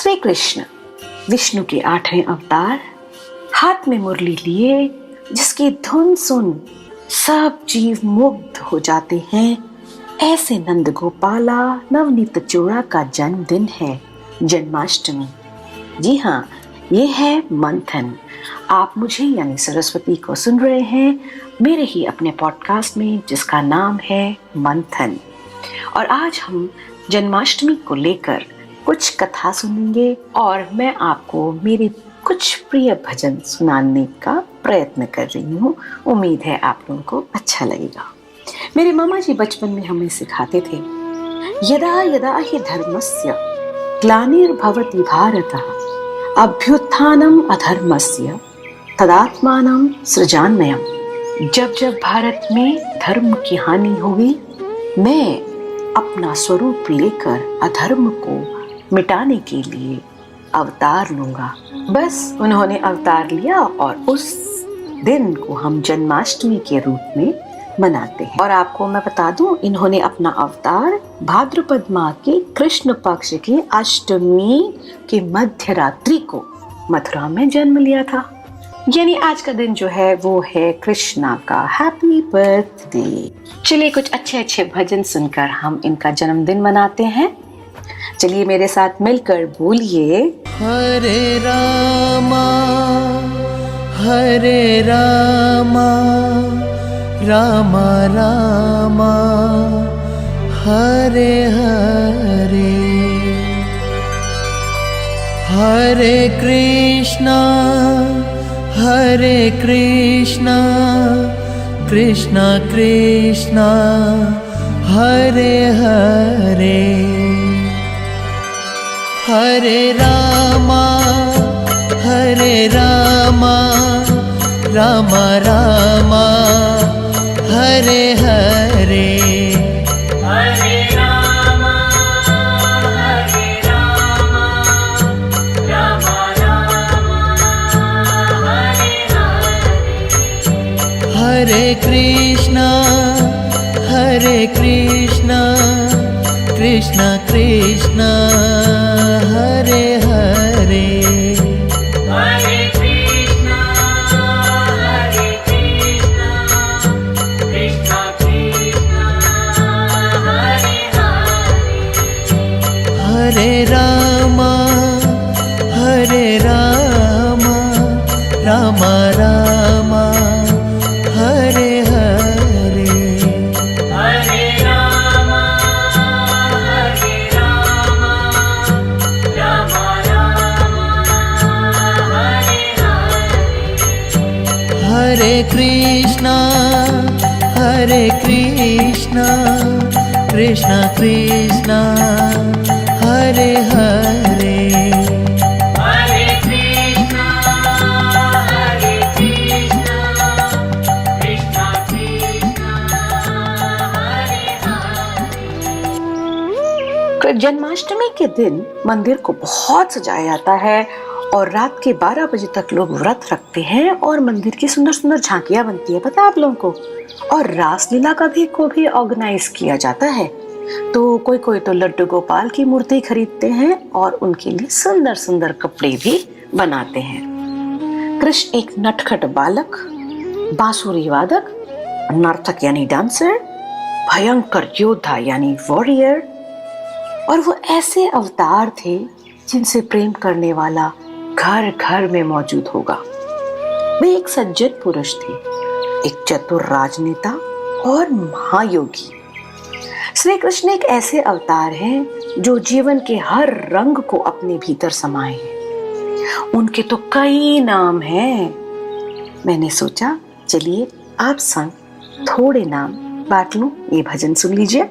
श्री कृष्ण विष्णु के 8वें अवतार, हाथ में मुरली लिए जिसकी धुन सुन सब जीव मुग्ध हो जाते हैं, ऐसे नंद गोपाला नवनीत चोड़ा का जन्मदिन है जन्माष्टमी। जी हाँ, ये है मंथन। आप मुझे यानी सरस्वती को सुन रहे हैं मेरे ही अपने पॉडकास्ट में जिसका नाम है मंथन। और आज हम जन्माष्टमी को लेकर कुछ कथा सुनेंगे और मैं आपको मेरे कुछ प्रिय भजन सुनाने का प्रयत्न कर रही हूँ। उम्मीद है आप लोगों को अच्छा लगेगा। मेरे मामा जी बचपन में हमें सिखाते थे, यदा यदा हि धर्मस्य ग्लानिर्भवति भारतः अभ्युत्थानम् अधर्मस्य तदात्मानं सृजाम्यहम्। जब जब भारत में धर्म की हानि हुई, मैं अपना स्वरूप लेकर अधर्म को मिटाने के लिए अवतार लूंगा। बस उन्होंने अवतार लिया और उस दिन को हम जन्माष्टमी के रूप में मनाते हैं। और आपको मैं बता दूं, इन्होंने अपना अवतार भाद्रपद माह के कृष्ण पक्ष की अष्टमी के मध्य रात्रि को मथुरा में जन्म लिया था। यानी आज का दिन जो है वो है कृष्णा का हैप्पी बर्थडे। चलिए कुछ अच्छे अच्छे भजन सुनकर हम इनका जन्मदिन मनाते हैं। चलिए मेरे साथ मिलकर बोलिए, हरे रामा हरे रामा रामा रामा हरे हरे, हरे कृष्णा कृष्णा कृष्णा हरे हरे, हरे रामा रामा रामा हरे हरे, हरे रामा रामा रामा हरे हरे, हरे कृष्णा कृष्णा कृष्णा हरे हरे, हरे कृष्णा कृष्णा कृष्णा हरे हरे, हरे रामा रामा रामा हरे हरे, हरे रामा रामा रामा हरे हरे, हरे कृष्णा कृष्णा कृष्णा हरे हरे, हरे कृष्णा कृष्णा कृष्णा हरे हरे। जन्माष्टमी के दिन मंदिर को बहुत सजाया जाता है और रात के 12 बजे तक लोग व्रत रखते हैं और मंदिर की सुंदर सुंदर झांकियां बनती है, पता है आप लोगों को। और रासलीला को भी ऑर्गेनाइज किया जाता है। तो कोई तो लड्डू गोपाल की मूर्ति खरीदते हैं और उनके लिए सुंदर सुंदर कपड़े भी बनाते हैं। कृष्ण एक नटखट बालक, बांसुरी वादक, नर्तक यानी डांसर, भयंकर योद्धा यानी वॉरियर, और वो ऐसे अवतार थे जिनसे प्रेम करने वाला घर घर में मौजूद होगा। वे एक सज्जन पुरुष थे, एक चतुर राजनेता और महायोगी। श्री कृष्ण एक ऐसे अवतार हैं जो जीवन के हर रंग को अपने भीतर समाये हैं। उनके तो कई नाम हैं। मैंने सोचा चलिए आप संग थोड़े नाम बांट लूं। ये भजन सुन लीजिए।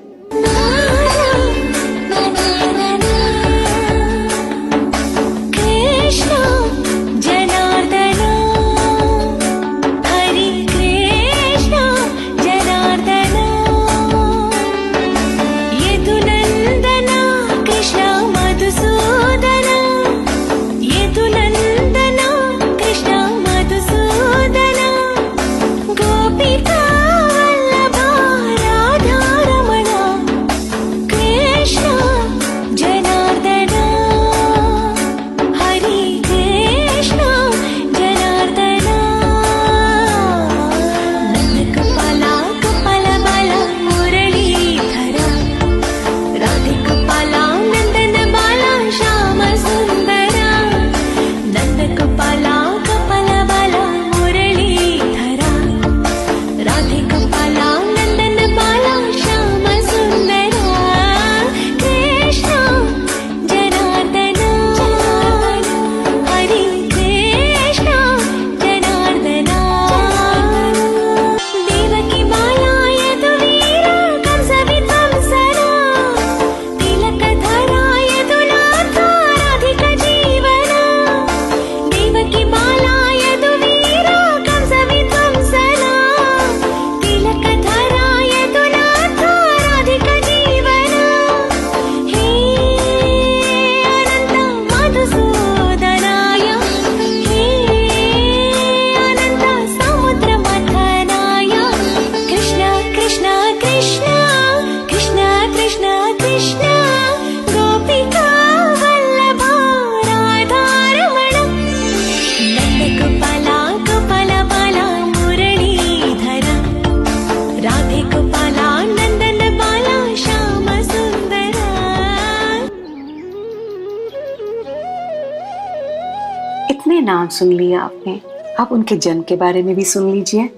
नाम सुन लिया आपने, अब उनके जन्म के बारे में भी सुन लीजिए।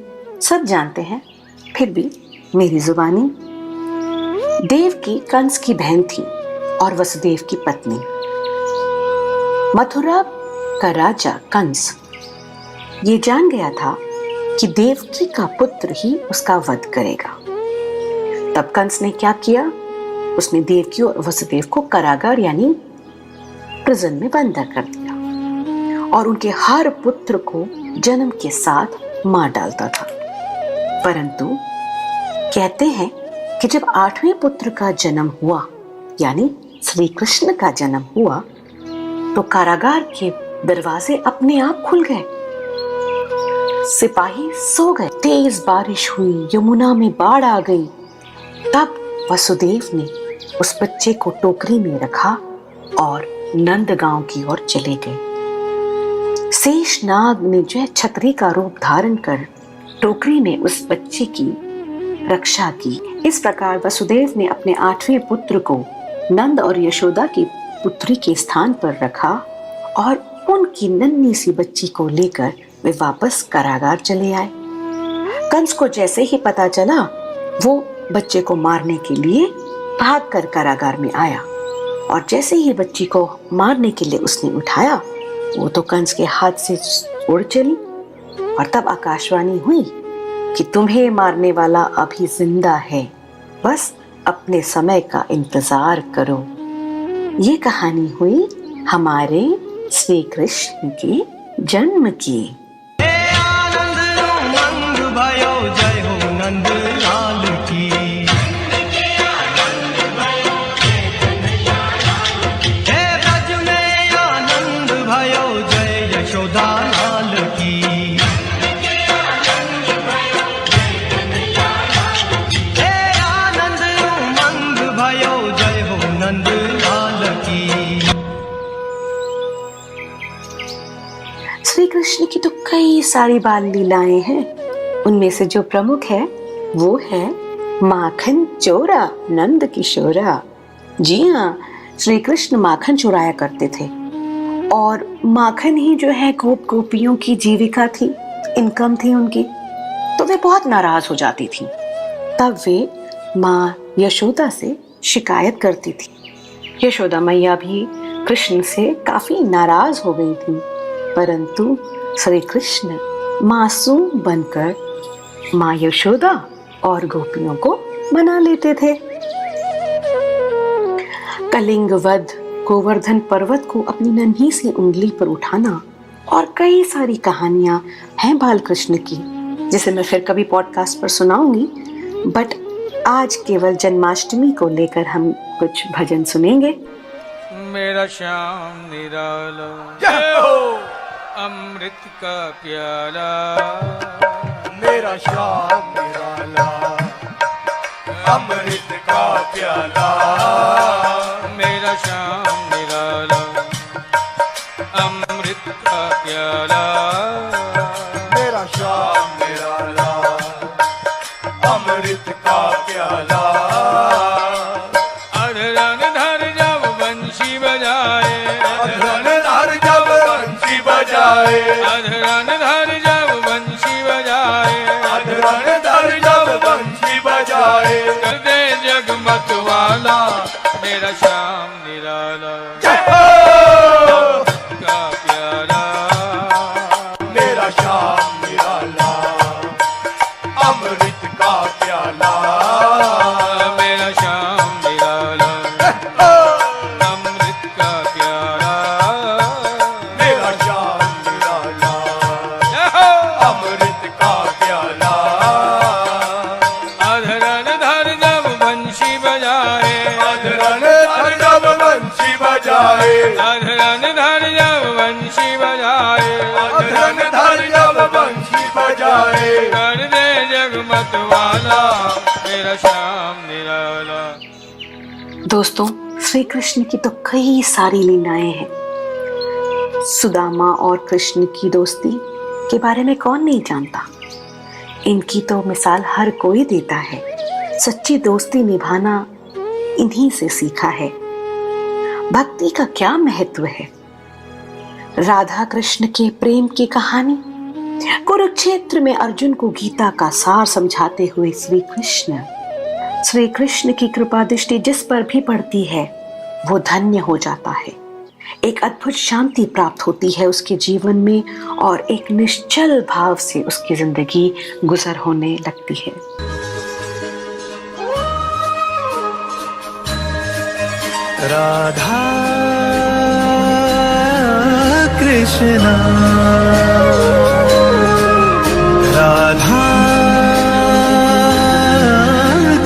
सब जानते हैं, फिर भी मेरी जुबानी। देवकी कंस की बहन थी और वसुदेव की पत्नी। मथुरा का राजा कंस ये जान गया था कि देवकी का पुत्र ही उसका वध करेगा। तब कंस ने क्या किया? उसने देवकी और वसुदेव को कारागार यानी प्रिजन में बंद कर दिया और उनके हर पुत्र को जन्म के साथ मार डालता था। परंतु कहते हैं कि जब 8वें पुत्र का जन्म हुआ यानी श्री कृष्ण का जन्म हुआ तो कारागार के दरवाजे अपने आप खुल गए। सिपाही सो गए, तेज बारिश हुई, यमुना में बाढ़ आ गई। तब वसुदेव ने उस बच्चे को टोकरी में रखा और नंदगांव की ओर चले गए। शेषनाग ने जो है छतरी का रूप धारण कर टोकरी में उस बच्चे की रक्षा की। इस प्रकार वसुदेव ने अपने 8वें पुत्र को नंद और यशोदा की पुत्री के स्थान पर रखा और उनकी नन्ही सी बच्ची को लेकर वे वापस कारागार चले आए। कंस को जैसे ही पता चला वो बच्चे को मारने के लिए भागकर कारागार में आया और जैसे ही बच्ची को मारने के लिए उसने उठाया वो तो कंस के हाथ से उड़ चली और तब आकाशवाणी हुई कि तुम्हें मारने वाला अभी जिंदा है, बस अपने समय का इंतजार करो। ये कहानी हुई हमारे श्री कृष्ण के जन्म की। जय हो नंद लाल की। हे ब्रज में आनंद भयो जय यशोदा लाल की। हे आनंद उमंग भयो जय हो नंद लाल की। श्री कृष्ण की तो कई सारी बाल लीलाएं हैं। उनमें से जो प्रमुख है वो है माखन चोरा नंद किशोरा। जी हाँ, श्री कृष्ण माखन चुराया करते थे और माखन ही जो है गोपियों की जीविका थी, इनकम थी उनकी। तो वे बहुत नाराज हो जाती थी। तब वे माँ यशोदा से शिकायत करती थी। यशोदा मैया भी कृष्ण से काफी नाराज हो गई थी, परंतु श्री कृष्ण मासूम बनकर माँ यशोदा और गोपियों को मना लेते थे। कलिंग वध, गोवर्धन पर्वत को अपनी नन्ही सी उंगली पर उठाना और कई सारी कहानियां हैं बाल कृष्ण की, जिसे मैं फिर कभी पॉडकास्ट पर सुनाऊंगी। बट आज केवल जन्माष्टमी को लेकर हम कुछ भजन सुनेंगे। मेरा श्याम निराला अमृत का प्याला, मेरा श्याम निराला अमृत का प्याला। मेरा श्याम निराला अमृत का प्याला। मेरा श्याम निराला अमृत का प्याला। अधरन धर जब बंशी बजाए, अधरन धर जब बंशी बजाए, अधरन धर जब बंशी बजाए, अधरन धर जब बंशी बजाए। कर दे जगमत वाला मेरा श्याम निराला का प्याला। मेरा श्याम निराला अमृत का प्याला। मेरा श्याम निराला अमृत का प्याला। मेरा श्याम निराला अमृत का प्याला। अधरन धर जब बंशी बजाए, अधरन धर जब बंशी बजाए, अधरन धर जब बंशी बजाए, अधरन धर जब बंशी बजाए। कर दे जगमत वाला मेरा श्याम निराला। दोस्तों, श्री कृष्ण की तो कई सारी लीलाएं हैं। सुदामा और कृष्ण की दोस्ती के बारे में कौन नहीं जानता। इनकी तो मिसाल हर कोई देता है। सच्ची दोस्ती निभाना इन्हीं से सीखा है। भक्ति का क्या महत्व है। राधा कृष्ण के प्रेम की कहानी। कुरुक्षेत्र में अर्जुन को गीता का सार समझाते हुए श्री कृष्ण की कृपा दृष्टि जिस पर भी पड़ती है वो धन्य हो जाता है। एक अद्भुत शांति प्राप्त होती है उसके जीवन में और एक निश्चल भाव से उसकी जिंदगी गुजर होने लगती है। राधा कृष्णा राधा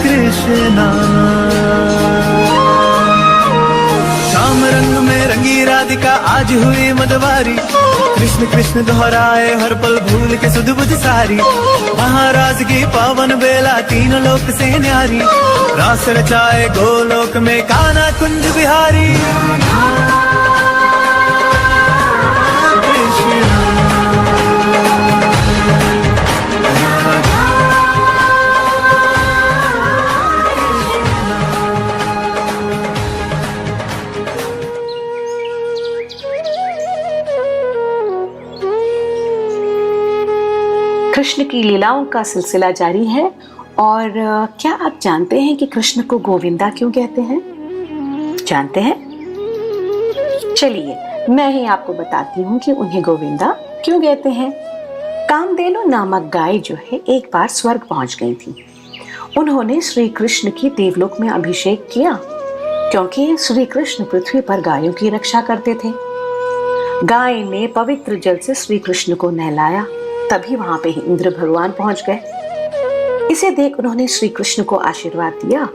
कृष्णा। श्याम रंग में रंगी राधिका आज हुई मदवारी, कृष्ण कृष्ण दोहराए हर पल भूल के सुध बुध सारी। महाराज की पावन बेला तीनों लोक से न्यारी, रास रचाए गोलोक में कान्हा कुंज बिहारी। कृष्ण की लीलाओं का सिलसिला जारी है। और क्या आप जानते हैं कि कृष्ण को गोविंदा क्यों कहते हैं? जानते हैं? चलिए मैं ही आपको बताती हूँ कि उन्हें गोविंदा क्यों कहते हैं। कामधेनु नामक गाय जो है एक बार स्वर्ग पहुंच गई थी। उन्होंने श्री कृष्ण की देवलोक में अभिषेक किया क्योंकि श्री कृष्ण पृथ्वी पर गायों की रक्षा करते थे। गाय ने पवित्र जल से श्री कृष्ण को नहलाया, तभी वहां पे इंद्र भगवान पहुंच गए। इसे देख उन्होंने श्री कृष्ण को आशीर्वाद दिया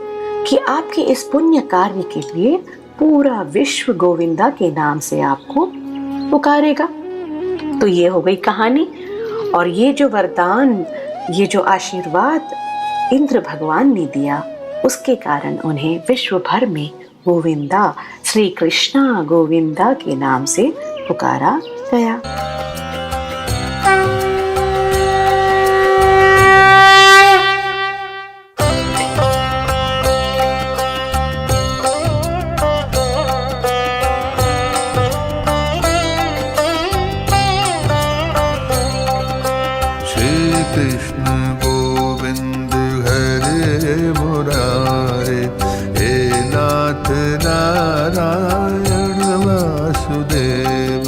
कि आपके इस पुण्य कार्य के लिए पूरा विश्व गोविंदा के नाम से आपको पुकारेगा। तो ये हो गई कहानी। और ये जो वरदान, ये जो आशीर्वाद इंद्र भगवान ने दिया, उसके कारण उन्हें विश्व भर में गोविंदा, श्री कृष्णा गोविंदा के नाम से पुकारा गया। कृष्ण गोविंद हरे मुरारे, हे नाथ नारायण वासुदेव।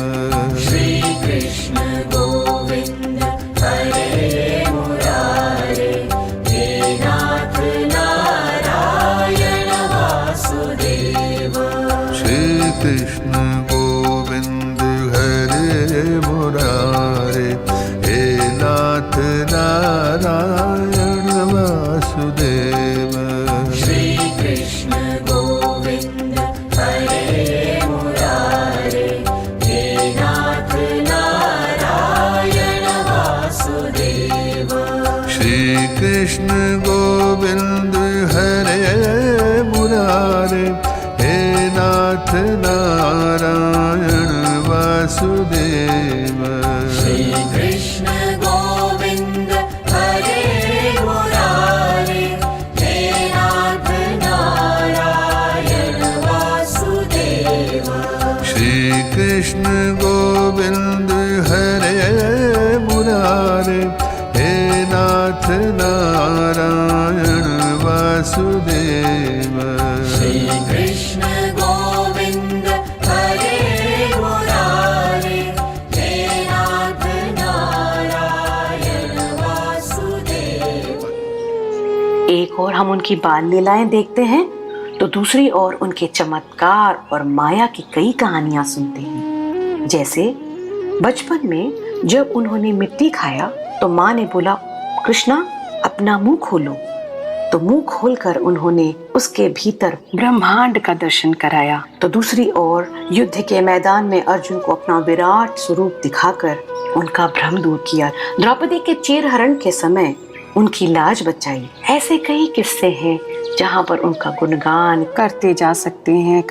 श्री कृष्ण गोविंद हरे मुरारे, हे नाथ नारायण वासुदेव। श्री कृष्ण गोविंद हरे मुरारे, हे नाथ नारायण वासुदेव। श्री कृष्ण गोविंद हरे मुरारे, हे नाथ नारायण वासुदेव। श्री कृष्ण गोविंद हरे मुरारे, हे नाथ नारायण वासुदेव। श्री कृष्ण गोविंद हरे मुरारे, हे नाथ नारायण वासुदेव। श्री कृष्ण गोविंद हरे मुरारे, हे नाथ नारायण वासुदेव। श्री कृष्ण गोविंद हरे मुरारे, हे नाथ नारायण वासुदेव। एक और हम उनकी बाल लीलाएं देखते हैं तो दूसरी ओर उनके चमत्कार और माया की कई कहानियां सुनते हैं। जैसे बचपन में जब उन्होंने मिट्टी खाया तो माँ ने बोला, कृष्णा अपना मुंह खोलो। तो मुंह खोलकर उन्होंने उसके भीतर ब्रह्मांड का दर्शन कराया। तो दूसरी ओर युद्ध के मैदान में अर्जुन को अपना विराट स्वरूप दिखाकर उनका भ्रम दूर किया। द्रौपदी के चीरहरण के समय उनकी लाज बचाई। ऐसे कई किस्से हैं जहाँ पर उनका गुणगान करते जा सकते हैं।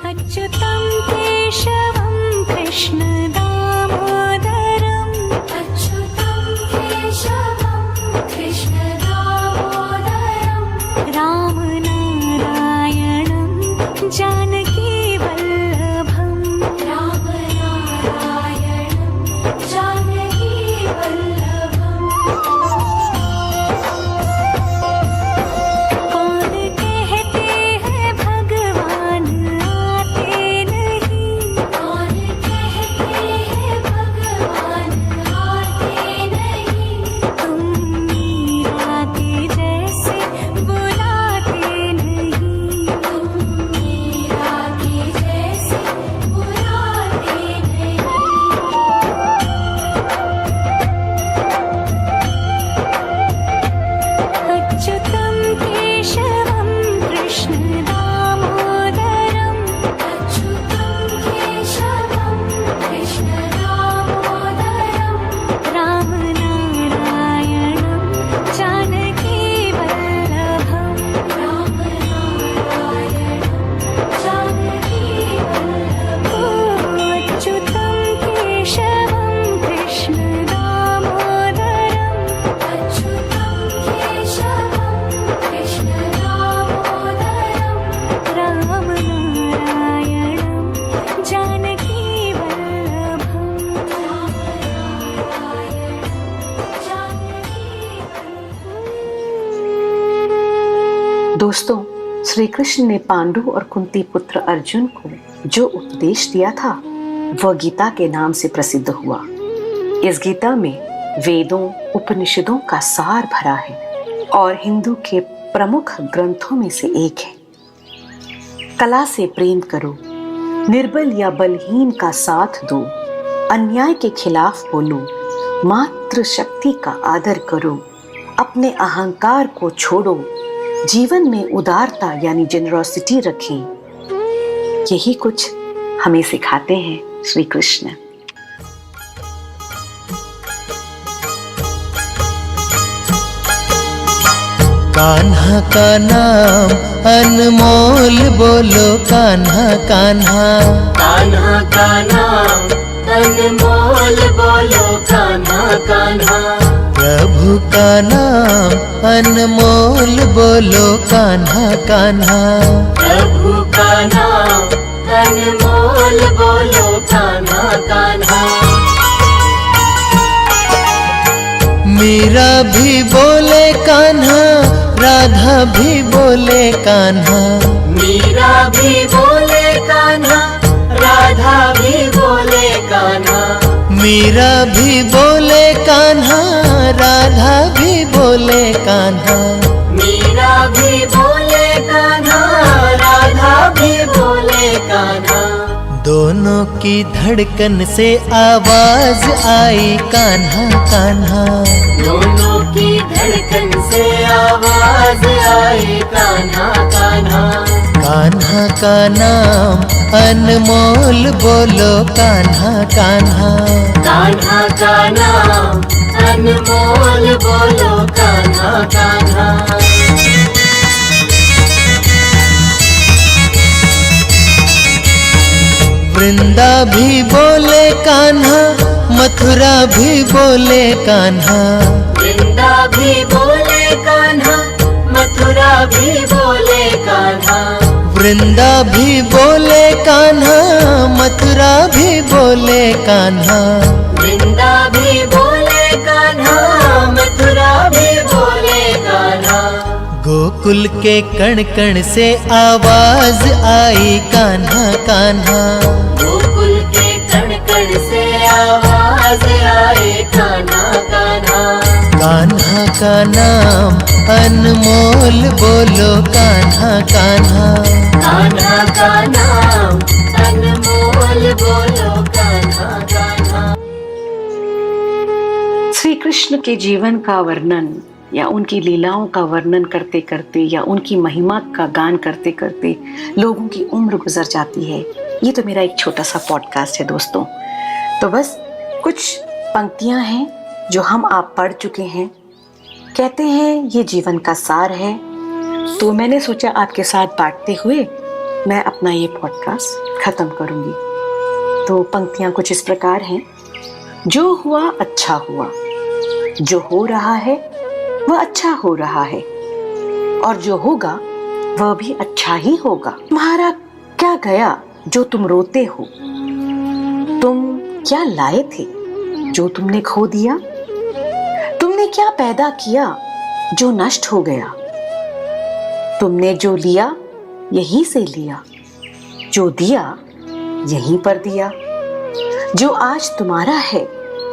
अच्युतं केशवं कृष्ण दामोदरम्, अच्युतं केशवं कृष्ण दामोदरम्, राम नारायणं जानकी वल्लभम्, दोस्तों, श्री कृष्ण ने पांडु और कुंती पुत्र अर्जुन को जो उपदेश दिया था वह गीता के नाम से प्रसिद्ध हुआ। इस गीता में वेदों उपनिषदों का सार भरा है और हिंदू के प्रमुख ग्रंथों में से एक है। कला से प्रेम करो, निर्बल या बलहीन का साथ दो, अन्याय के खिलाफ बोलो, मात्र शक्ति का आदर करो, अपने अहंकार को छोड़ो, जीवन में उदारता यानी जेनरोसिटी रखें। यही कुछ हमें सिखाते हैं श्री कृष्ण। कान्हा का नाम अनमोल, बोलो कान्हा कान्हा। कान्हा का नाम अनमोल, बोलो कान्हा कान्हा। प्रभु का नाम अनमोल, बोलो कान्हा कान्हा। प्रभु का नाम अनमोल, बोलो कान्हा कान्हा। मीरा भी बोले कान्हा, राधा भी बोले कान्हा। मीरा भी बोले कान्हा, राधा भी बोले कान्हा। मीरा भी बोले कान्हा, राधा भी बोले कान्हा। मीरा भी बोले कान्हा, राधा भी बोले कान्हा। दोनों की धड़कन से आवाज आई कान्हा कान्हा। दोनों की धड़कन से आवाज आई कान्हा कान्हा। कान्हा का नाम अनमोल, बोलो कान्हा कान्हा। कान्हा का नाम अनमोल, बोलो कान्हा कान्हा। वृंदा भी बोले कान्हा, मथुरा भी बोले कान्हा। वृंदा भी बोले कान्हा, मथुरा भी बोले कान्हा। वृंदा भी बोले कान्हा, मथुरा भी बोले कान्हा। वृंदा भी बोले कान्हा, मथुरा भी बोले कान्हा। गोकुल के कण कण से आवाज आई कान्हा कान्हा। गोकुल के कण कण से आवाज आए कान्हा कान्हा। कान्हा का नाम अनमोल, बोलो कान्हा कान्हा। कान्हा का नाम अनमोल, बोलो कान्हा कान्हा। श्री कृष्ण के जीवन का वर्णन या उनकी लीलाओं का वर्णन करते करते या उनकी महिमा का गान करते करते लोगों की उम्र गुजर जाती है। ये तो मेरा एक छोटा सा पॉडकास्ट है दोस्तों। तो बस कुछ पंक्तियां हैं जो हम आप पढ़ चुके हैं। कहते हैं ये जीवन का सार है, तो मैंने सोचा आपके साथ बांटते हुए मैं अपना ये पॉडकास्ट खत्म करूंगी। तो पंक्तियां कुछ इस प्रकार हैं। जो हुआ अच्छा हुआ, जो हो रहा है वह अच्छा हो रहा है, और जो होगा वह भी अच्छा ही होगा। तुम्हारा क्या गया जो तुम रोते हो? तुम क्या लाए थे जो तुमने खो दिया? तुमने क्या पैदा किया जो नष्ट हो गया? तुमने जो लिया यहीं से लिया, जो दिया यहीं पर दिया। जो आज तुम्हारा है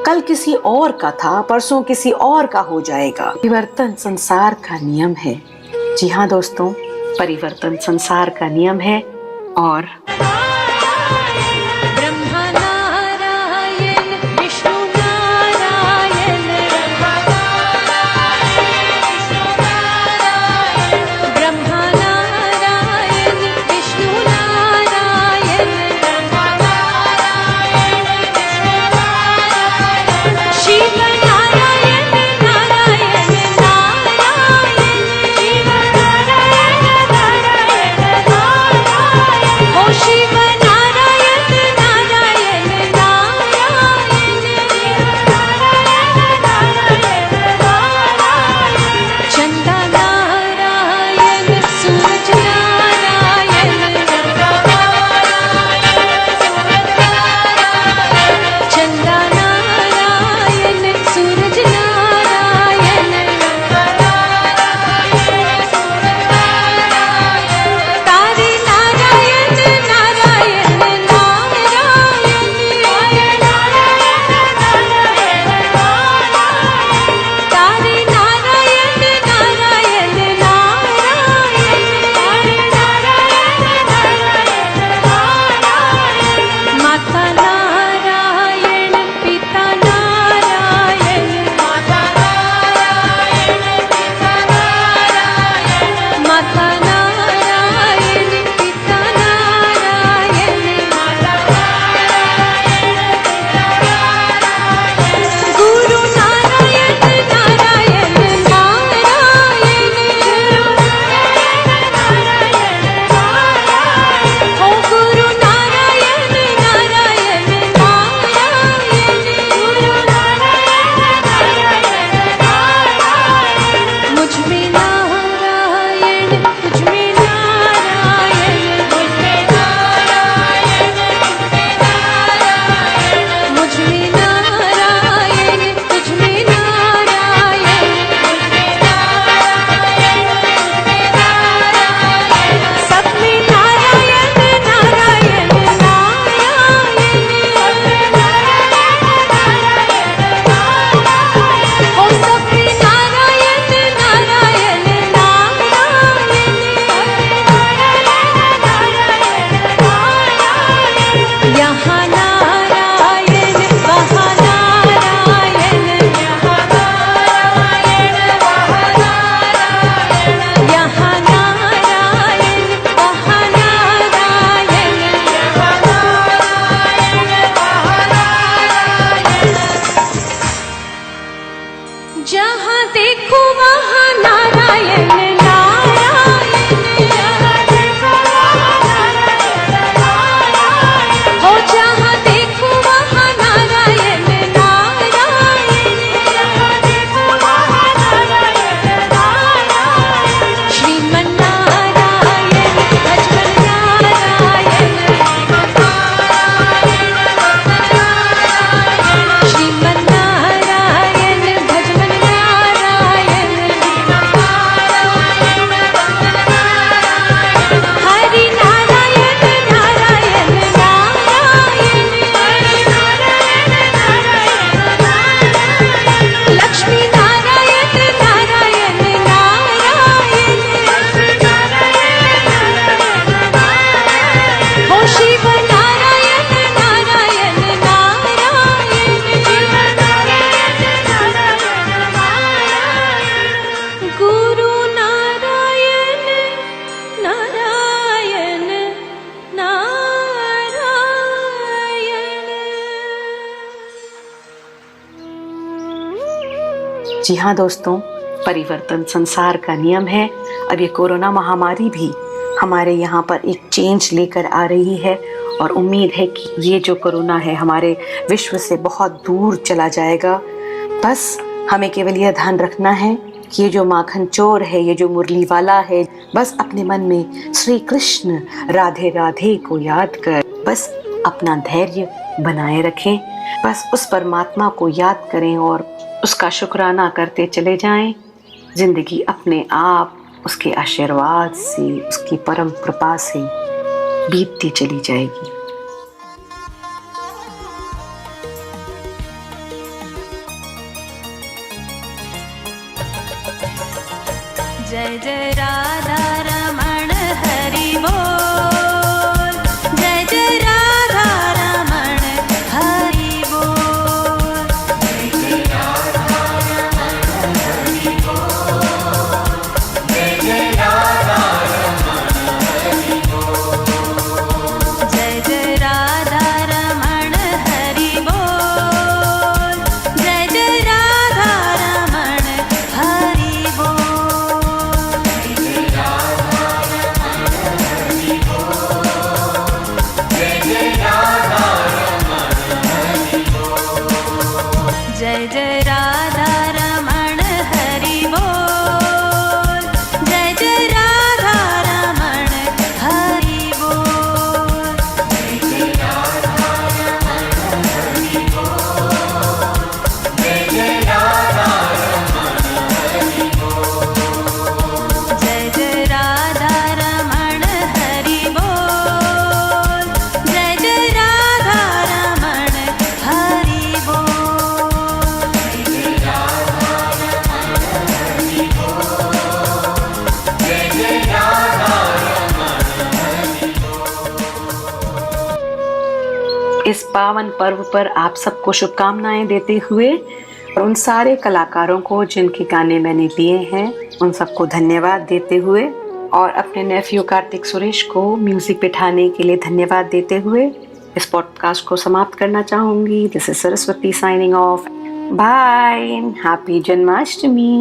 कल किसी और का था, परसों किसी और का हो जाएगा। परिवर्तन संसार का नियम है। जी हाँ दोस्तों, परिवर्तन संसार का नियम है। और ब्रह्मा नारायण विष्णु नारायण। ब्रह्मा नारायण विष्णु नारायण। शिव नारायण नारायण नारायण। शिव नारायण नारायण नारायण। ओ शिव जी हाँ दोस्तों, परिवर्तन संसार का नियम है। अब ये कोरोना महामारी भी हमारे यहाँ पर एक चेंज लेकर आ रही है और उम्मीद है कि ये जो कोरोना है हमारे विश्व से बहुत दूर चला जाएगा। बस हमें केवल यह ध्यान रखना है कि ये जो माखन चोर है, ये जो मुरली वाला है, बस अपने मन में श्री कृष्ण राधे राधे को याद कर बस अपना धैर्य बनाए रखें। बस उस परमात्मा को याद करें और उसका शुक्राना करते चले जाएं। जिंदगी अपने आप उसके आशीर्वाद से, उसकी परम कृपा से बीतती चली जाएगी। जय जय राधा रमण हरि बोल, जय जय राधा रमण हरि बोल, जय जय राधा रमण हरि बोल, जय जय राधा रमण हरि बोल, जय जय राधा रमण हरि बोल, जय जय राधा रमण हरि बोल। जय जय राधा रमण हरि बोल, जय जय राधा रमण हरि बोल, जय जय राधा रमण हरि बोल, जय जय राधा रमण हरि बोल, जय जय राधा रमण हरि बोल, जय जय राधा रमण हरि बोल। इस पावन पर्व पर आप सबको शुभकामनाएं देते हुए और उन सारे कलाकारों को जिनके गाने मैंने लिए हैं उन सबको धन्यवाद देते हुए और अपने नेफ्यू कार्तिक सुरेश को म्यूजिक बिठाने के लिए धन्यवाद देते हुए इस पॉडकास्ट को समाप्त करना चाहूंगी। This is Saraswati signing off. Bye, happy Janmashtami.